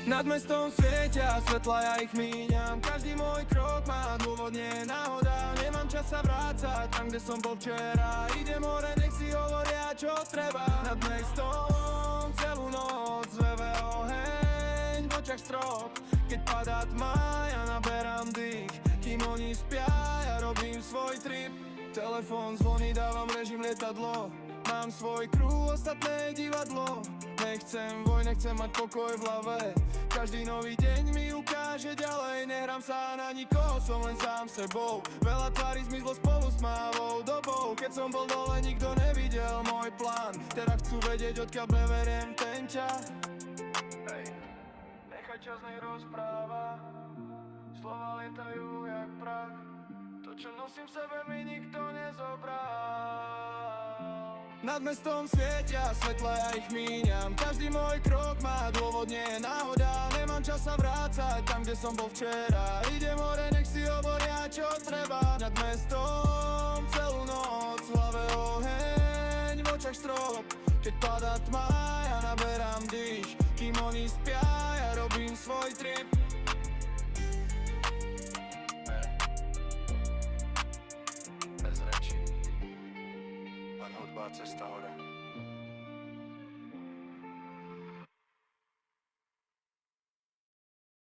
Nad mestom svietia svetla, ja ich míňam. Každý môj krok má dôvod, nie je náhoda. Nemám čas sa vrácať tam, kde som bol včera. Idem hore, nech si hovoria, čo treba. Nad mestom celú noc zveve oheň v očiach strop. Keď padá tma, ja naberám dých. Kým oni spia, ja robím svoj trip. Telefón zvoní, dávam režim lietadlo. Mám svoj kruh, ostatné divadlo. Nechcem voj, nechcem mať pokoj v hlave. Každý nový deň mi ukáže ďalej. Nehrám sa na nikoho, som len sám sebou. Veľa tvári zmizlo spolu s mávou dobou. Keď som bol dole, nikto nevidel môj plán. Teraz chcú vedieť, odkiaľ preveriem ten ťah. Hej, nechaj čas, nech rozpráva. Slova lietajú jak prach. To, čo nosím v sebe, mi nikto nezobral. Nad mestom svietia svetla, ja ich míňam. Každý môj krok má dôvod, nie je náhoda. Nemám čas sa vrácať tam, kde som bol včera. Idem hore, nech si hovoria, čo treba. Nad mestom celú noc, v hlave oheň, v očiach strop. Keď padá tma, ja naberám dých. Kým oni spia, ja robím svoj trip. Bez rečí, len hudba, cesta hore.